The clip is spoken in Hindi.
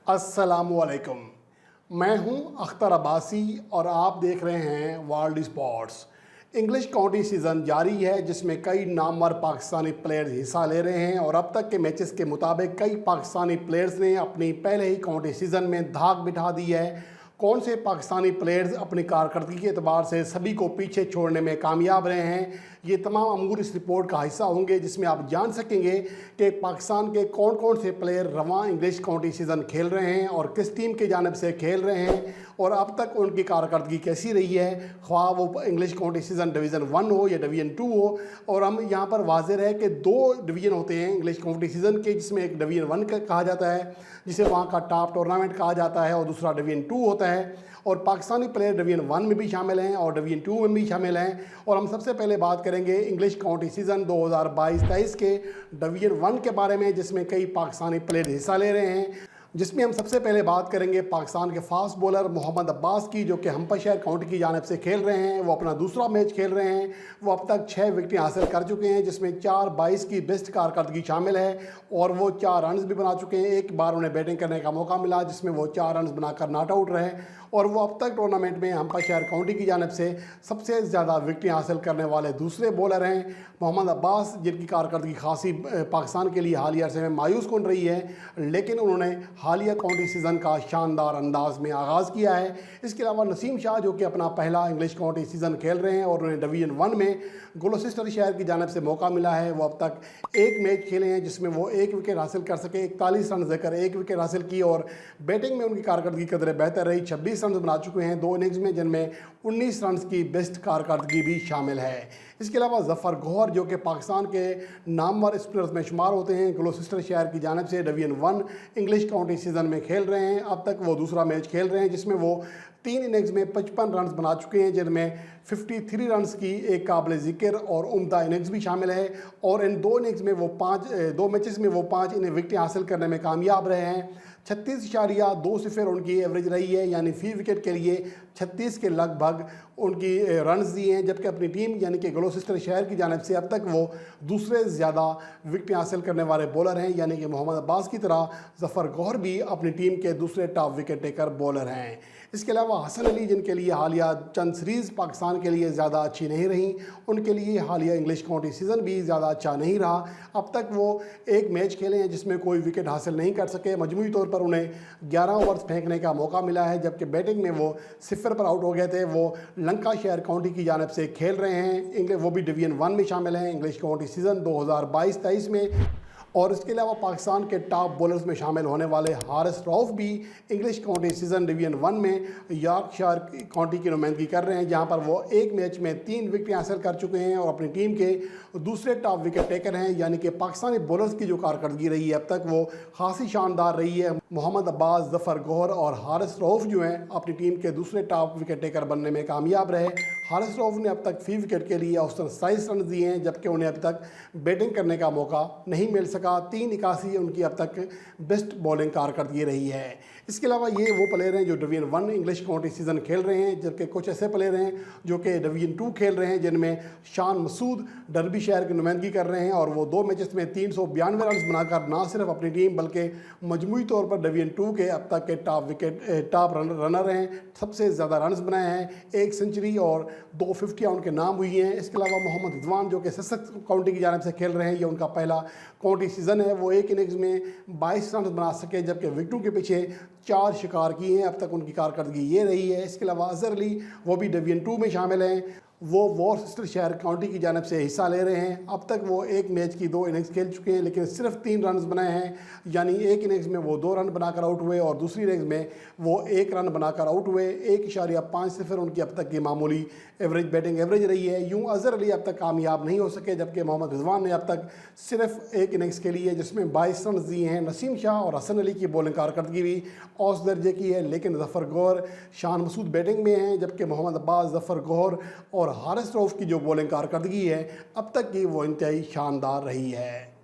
अस्सलामुअलैकुम। मैं हूं अख्तर अब्बासी और आप देख रहे हैं world sports. English county season जारी है जिसमें कई नामवर पाकिस्तानी प्लेयर्स हिस्सा ले रहे हैं और अब तक के मैचेस के मुताबिक कई पाकिस्तानी प्लेयर्स ने अपनी पहले ही काउंटी सीज़न में धाक बिठा दी है। कौन से पाकिस्तानी प्लेयर्स अपनी कारकर्दगी के एतबार से सभी को पीछे छोड़ने में कामयाब रहे हैं, ये तमाम अमूर इस रिपोर्ट का हिस्सा होंगे जिसमें आप जान सकेंगे कि पाकिस्तान के कौन कौन से प्लेयर रवां इंग्लिश काउंटी सीज़न खेल रहे हैं और किस टीम की जानिब से खेल रहे हैं और अब तक उनकी कारकर्दगी कैसी रही है, ख्वाह वो इंग्लिश काउंटी सीज़न डिवीज़न 1 हो या डिवीज़न 2 हो। और हम यहाँ पर वाज़ेह रहे कि दो डिवीज़न होते हैं इंग्लिश काउंटी सीज़न के, जिसमें एक डिवीज़न 1 कहा जाता है जिसे वहाँ का टॉप टूर्नामेंट कहा जाता है और दूसरा डिवीज़न 2 होता है। और पाकिस्तानी प्लेयर डिवीज़न 1 में भी शामिल हैं और डिवीज़न 2 में भी शामिल हैं। और हम सबसे पहले बात करेंगे इंग्लिश काउंटी सीज़न 2022-23 के डिवीज़न 1 के बारे में, जिसमें कई पाकिस्तानी प्लेयर हिस्सा ले रहे हैं। जिसमें हम सबसे पहले बात करेंगे पाकिस्तान के फास्ट बॉलर मोहम्मद अब्बास की, जो कि हम्पशायर काउंटी की जानिब से खेल रहे हैं। वो अपना दूसरा मैच खेल रहे हैं। वो अब तक 6 विकेटें हासिल कर चुके हैं जिसमें 4-22 की बेस्ट कारकर्दगी शामिल है और वो 4 रन्स भी बना चुके हैं। एक बार उन्हें बैटिंग करने का मौका मिला जिसमें वो 4 रन्स बनाकर नॉट आउट रहे और वो अब तक टूर्नामेंट में हम्पशायर काउंटी की जानिब से सबसे ज़्यादा विकेटें हासिल करने वाले दूसरे बॉलर हैं मोहम्मद अब्बास, जिनकी कारकर्दगी खासी पाकिस्तान के लिए हालिया अरसे में मायूस कन रही है, लेकिन उन्होंने हालिया काउंटी सीज़न का शानदार अंदाज में आगाज़ किया है। इसके अलावा नसीम शाह, जो कि अपना पहला इंग्लिश काउंटी सीज़न खेल रहे हैं और उन्हें डिवीज़न 1 में ग्लौसिस्टरशायर की जानिब से मौका मिला है। वो अब तक एक मैच खेले हैं जिसमें वो 1 विकेट हासिल कर सके, 41 रन देकर 1 विकेट हासिल की और बैटिंग में उनकी कारकर्दगी कदरे बेहतर रही। 26 रन बना चुके हैं 2 इनिंग्स में, जिनमें 19 रन की बेस्ट कारकर्दगी भी शामिल है। इसके अलावा जफ़र गौहर, जो कि पाकिस्तान के नामवर स्पिनर्स में शुमार होते हैं, ग्लौसिस्टरशायर की जानिब से डिवीज़न 1 इंग्लिश काउंटी सीज़न में खेल रहे हैं। अब तक वो दूसरा मैच खेल रहे हैं जिसमें वो 3 इनिंग्स में 55 रन बना चुके हैं, जिनमें 53 रन की एक काबिल ज़िक्र और उम्दा इनिंग्स भी शामिल है। और इन 2 इनिंग्स में वो 2 मैचेस में वो 5 विकेटें हासिल करने में कामयाब रहे हैं। 36.20 उनकी एवरेज रही है, यानी फी विकेट के लिए 36 के लगभग उनकी रन्स दिए हैं, जबकि अपनी टीम यानी कि ग्लौसिस्टरशायर की जानिब से अब तक वो दूसरे ज़्यादा विकेटें हासिल करने वाले बॉलर हैं, यानी कि मोहम्मद अब्बास की तरह जफ़र गौहर भी अपनी टीम के दूसरे टॉप विकेट टेकर बॉलर हैं। इसके अलावा हसन अली, जिनके लिए हालिया चंद सीरीज़ पाकिस्तान के लिए ज़्यादा अच्छी नहीं रही, उनके लिए हालिया इंग्लिश काउंटी सीज़न भी ज़्यादा अच्छा नहीं रहा। अब तक वो एक मैच खेले हैं जिसमें कोई विकेट हासिल नहीं कर सके। मजमूई तौर पर उन्हें 11 ओवर्स फेंकने का मौका मिला है, जबकि बैटिंग में वो 0 पर आउट हो गए थे। वो लंकाशायर काउंटी की जानिब से खेल रहे हैं। वो भी डिवीज़न 1 में शामिल हैं इंग्लिश काउंटी सीज़न 2022-23 में। और इसके अलावा पाकिस्तान के टॉप बॉलर्स में शामिल होने वाले हारिस रऊफ़ भी इंग्लिश काउंटी सीज़न डिवीज़न 1 में यॉर्कशायर काउंटी की नुमाइंदगी कर रहे हैं, जहां पर वो एक मैच में 3 विकेटें हासिल कर चुके हैं और अपनी टीम के दूसरे टॉप विकेट टेकर हैं। यानी कि पाकिस्तानी बॉलर्स की जो कारकर्दगी रही है अब तक वो खासी शानदार रही है। मोहम्मद अब्बास, जफ़र गौहर और हारिस रऊफ़ जो हैं अपनी टीम के दूसरे टॉप विकेट टेकर बनने में कामयाब रहे। हारिस रऊफ़ ने अब तक फी विकेट के लिए औसतन 27 रन दिए हैं, जबकि उन्हें अभी तक बैटिंग करने का मौका नहीं मिल सका। 381 उनकी अब तक बेस्ट बॉलिंग कारकर्दगी रही है। इसके अलावा ये वो प्लेयर हैं जो डिवीज़न 1 इंग्लिश काउंटी सीज़न खेल रहे हैं, जबकि कुछ ऐसे प्लेयर हैं जो कि डिवीज़न 2 खेल रहे हैं, जिनमें शान मसूद डर्बीशायर की नुमाइंदगी कर रहे हैं और वो 2 मैचेस में 392 रन बनाकर ना सिर्फ अपनी टीम बल्कि मजमूई तौर पर डिवीज़न 2 के अब तक के टॉप रनर हैं। सबसे ज़्यादा रन बनाए हैं, 1 सेंचुरी और 250 उनके नाम हुई हैं। इसके अलावा मोहम्मद रिजवान, जो कि ससेक्स काउंटी की जानिब से खेल रहे हैं, ये उनका पहला काउंटी सीज़न है। वो एक इनिंग्स में 22 रन बना सके, जबकि विकेटों के पीछे 4 शिकार किए हैं। अब तक उनकी कारकर्दगी ये रही है। इसके अलावा अजहर अली, वो भी डिवीज़न 2 में शामिल हैं। वो वर्सेस्टरशायर काउंटी की जानिब से हिस्सा ले रहे हैं। अब तक वो एक मैच की 2 इनिंग्स खेल चुके हैं, लेकिन सिर्फ 3 रन बनाए हैं, यानी एक इनिंग्स में वो 2 रन बनाकर आउट हुए और दूसरी इनिंग्स में वो 1 रन बनाकर आउट हुए। 1.50 उनकी अब तक की मामूली बैटिंग एवरेज रही है। यूँ अजहर अली अब तक कामयाब नहीं हो सके, जबकि मोहम्मद रिजवान ने अब तक सिर्फ एक इनिंग्स के लिए जिसमें 22 रन दिए हैं। नसीम शाह और हसन अली की बॉलिंग कारकर्दगी भी औसत दर्जे की है, लेकिन जफ़र गौहर, शान मसूद बैटिंग में हैं, जबकि मोहम्मद अब्बास, जफ़र गौहर और हारिस रऊफ़ की जो बॉलिंग कारकर्दगी है अब तक की वो इंतहाई शानदार रही है।